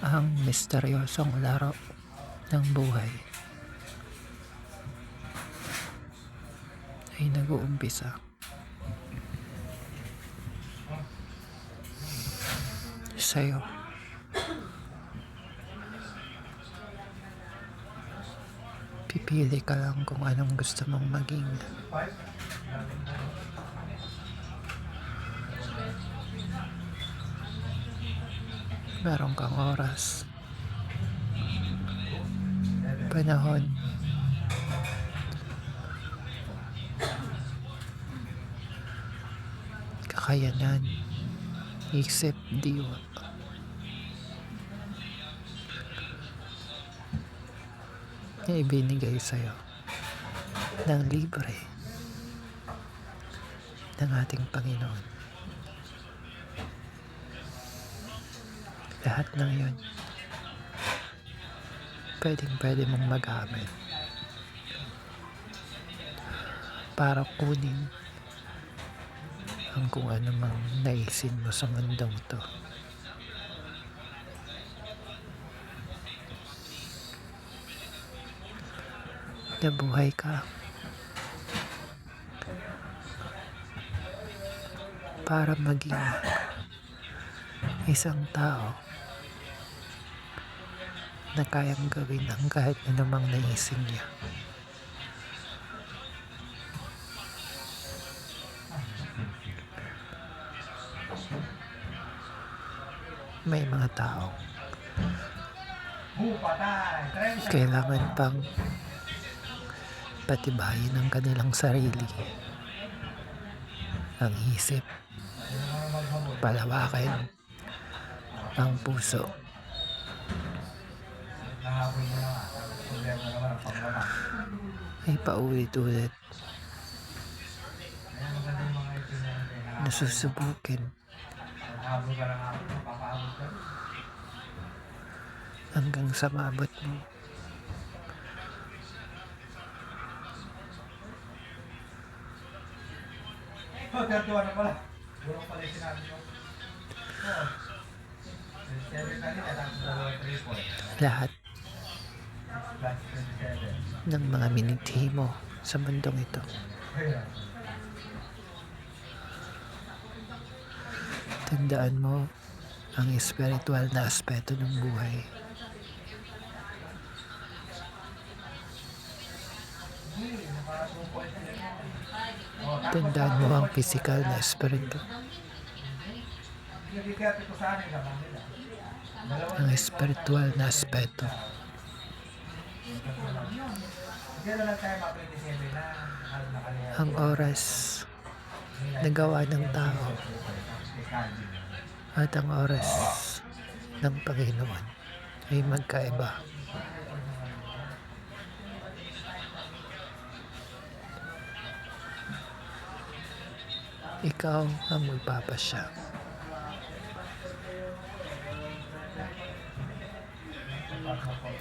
Ang misteryosong laro ng buhay ay nag-uumpisa sa'yo. Pipili ka lang kung anong gusto mong maging. Meron kang oras, panahon, kakayanan, isip, diwa na ibinigay sa'yo ng libre ng ating Panginoon. Lahat ng yun pwede mong magamit para kunin ang kung ano mang naisin mo sa mundong to. Nabuhay ka para maging isang tao na kayang gawin ang kahit anumang naisin niya. May mga tao kailangan pang patibayin ang kanilang sarili, ang isip, palawakin ang puso, ay paulit-ulit nasusubukin hanggang sa maabot mo lahat ng mga miniti mo sa mundong ito. Tandaan mo ang espiritual na aspeto ng buhay. Tandaan mo ang physical na espiritu. Ang espiritual na aspeto. Ang oras na gawa ng tao at ang oras ng Panginoon ay magkaiba. Ikaw ang magpapasya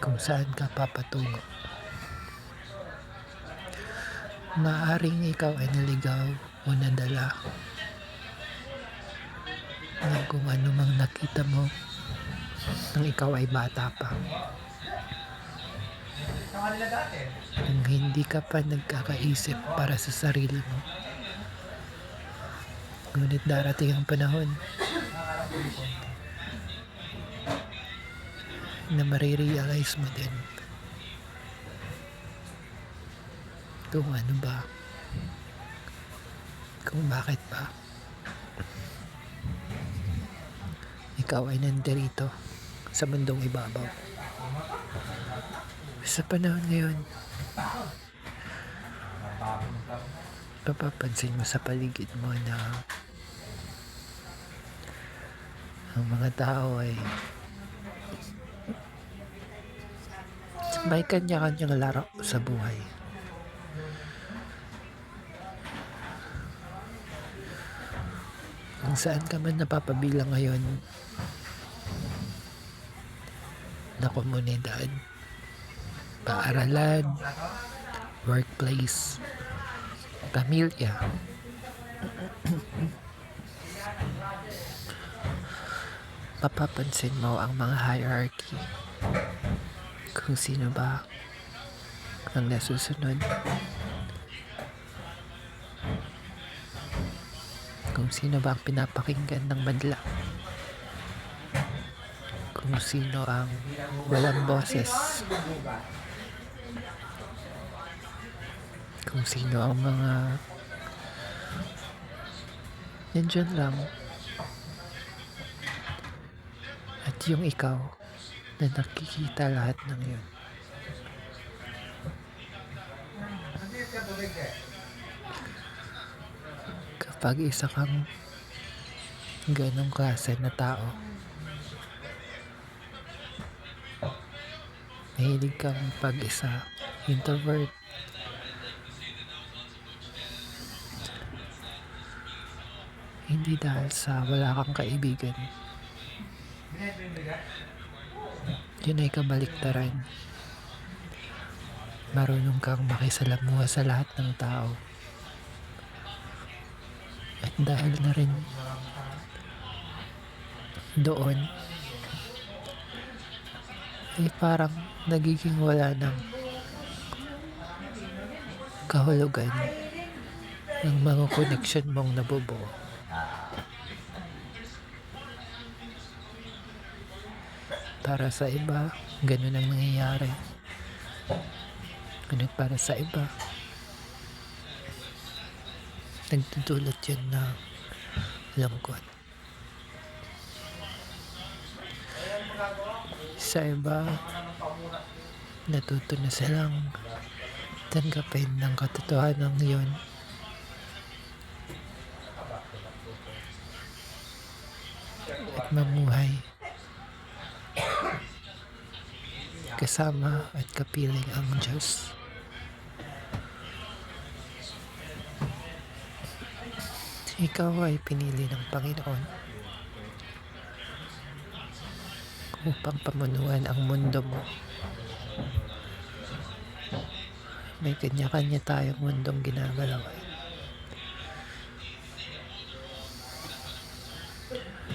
kung saan ka papatungo. Maaaring ikaw ay naligaw o nadala ng kung ano mang nakita mo nang ikaw ay bata pa. Nang hindi ka pa nagkakaisip para sa sarili mo. Ngunit darating ang panahon na marirealize mo din kung ano ba, kung bakit ba ikaw ay nandirito sa mundong ibabaw. Sa panahon ngayon, papapansin mo sa paligid mo na ang mga tao ay may kanya-kanyang laro sa buhay. Kung saan ka man napapabilang ngayon na komunidad, paaralan, workplace, pamilya, mapapansin mo ang mga hierarchy, kung sino ba ang nasusunod, kung sino ba ang pinapakinggan ng madla, kung sino ang walang boses, kung sino ang mga nandyan lang, at yung ikaw na nakikita lahat ng yun. Kapag isa kang ganong klase na tao, mahilig kang pag-isa, introvert, hindi dahil sa wala kang kaibigan, yun ay kabaliktaran. Marunong kang makisalamuha sa lahat ng tao, at dahil na rin doon ay parang nagiging wala ng kahulugan ng mga connection mong nabubuo. Para sa iba, ganun ang nangyayari. Ngunit para sa iba, nagdudulot yan ng lungkot. Sa iba, natuto na silang tanggapin ng katotohanan yun. At mamuhay kasama at kapiling ang Diyos. Ikaw ay pinili ng Panginoon upang pamunuan ang mundo mo. May kanya-kanya tayong mundong ginagalawan.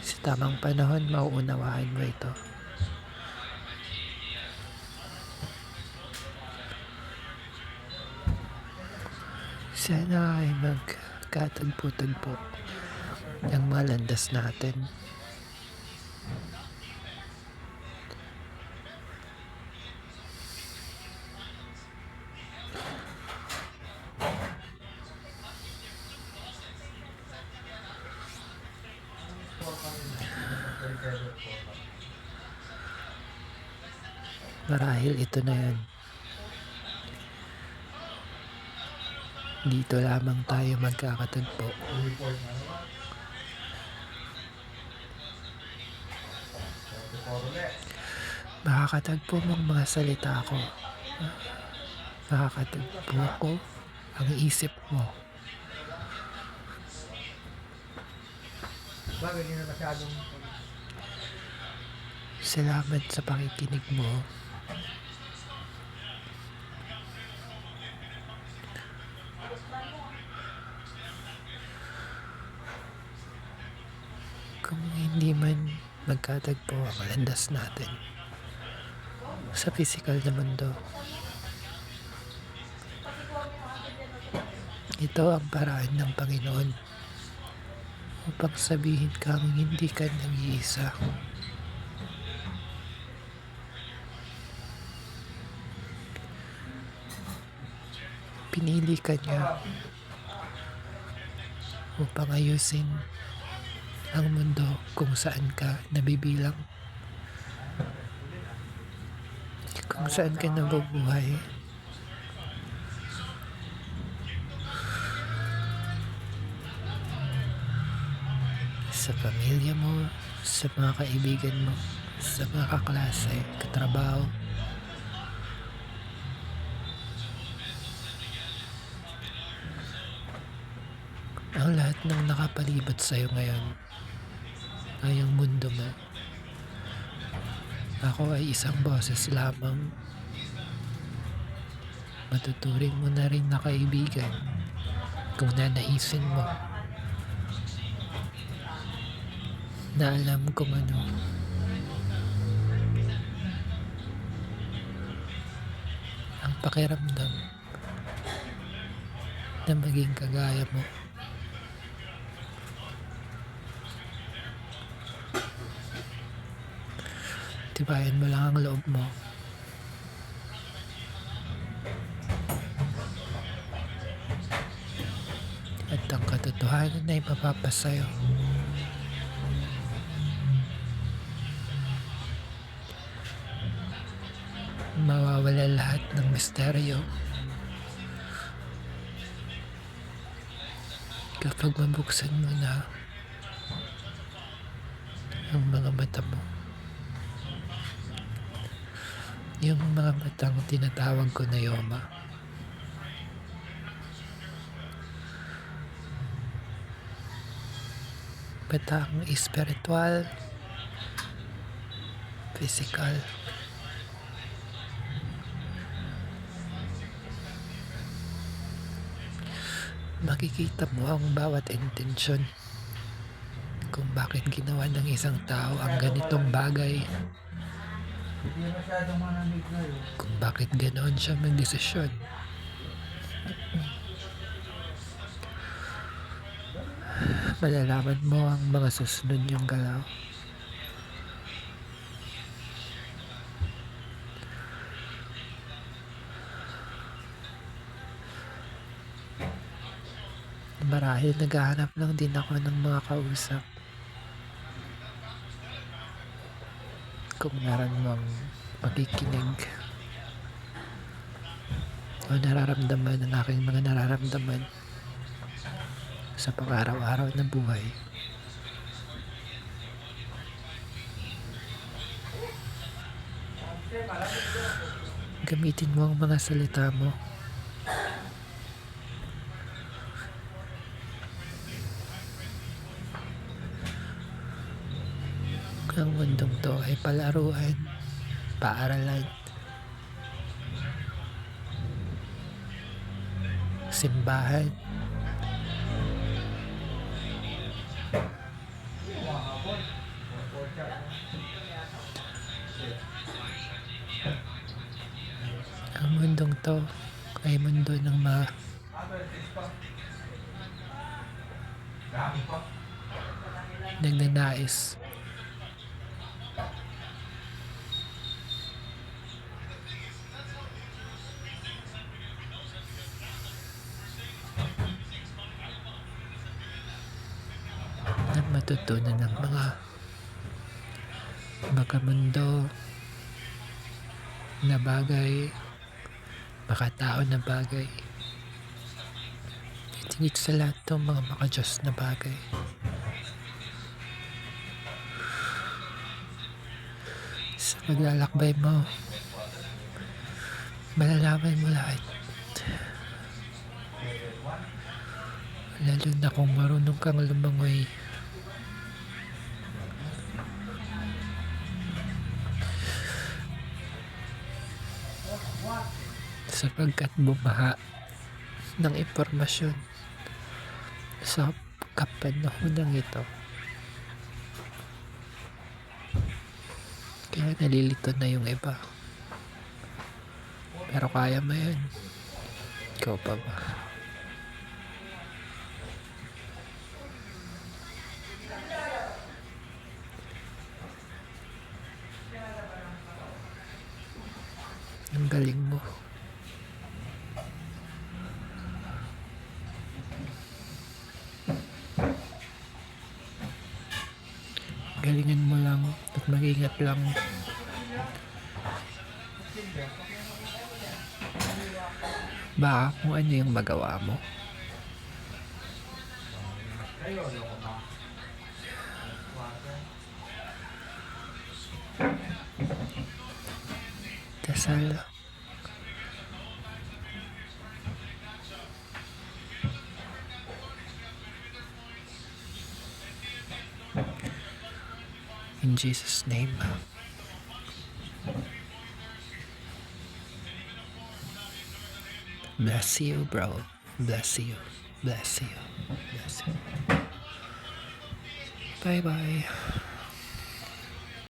Sa tamang panahon, mauunawaan mo ito. Sana ay magkatagpo-tagpo ang malandas natin. Marahil ito na yan. Dito lamang tayo magkakatagpo. Makakatagpo mong mga salita ko. Makakatagpo ko ang isip mo. Salamat sa pakikinig mo. Kung hindi man magkatagpo ang landas natin sa physical na mundo, ito ang paraan ng Panginoon upang sabihin kang hindi ka nag-iisa. Pinili ka niya upang ayusin ang mundo kung saan ka nabibilang, kung saan ka nabubuhay. Sa pamilya mo, sa mga kaibigan mo, sa mga kaklase, katrabaho. Ang lahat ng nakapalibot sa'yo ngayon ay ang mundo mo. Ako ay isang boses lamang. Matuturing mo na rin na kaibigan kung nanaisin mo na alam kung ano pakiramdam na maging kagaya mo. Tibayan mo lang ang loob mo. At ang katotohanan ay mapapasayo. Mawawala lahat ng misteryo kapag mabuksan mo na ang mga mata mo. Yung mga matang tinatawag ko na yoma. Matang espiritual, physical. Makikita mo ang bawat intensyon kung bakit ginawa ng isang tao ang ganitong bagay, kung bakit ganoon siya magdesisyon. Malalaman mo ang mga susunod niyong galaw. Marahil naghahanap lang din ako ng mga kausap. Kung naran mong makikinig o nararamdaman ang aking mga nararamdaman sa pang-araw-araw na buhay. Gamitin mo ang mga salita mo. Ang mundong to ay palaruan, paaralan, simbahan, ang mundong to ay mundo ng mga nagnanais na matutunan ng mga makamundo na bagay, makatao na bagay, at higit sa lahat ng mga makadiyos na bagay. Sa paglalakbay mo, malalaman mo lahat. Lalo na kung marunong kang lumangoy. Sapagkat bumaha ng impormasyon sa kapanahon ito. Kaya nalilito na yung iba. Pero kaya mo yun. Ikaw pa ba? Ang galing mo. Galingan mo lang at mag-ingat lang. Baka kung ano yung magawa mo. Dasal. In Jesus' name. Bless you, bro. Bless you. Bless you. Bless you. Bye-bye.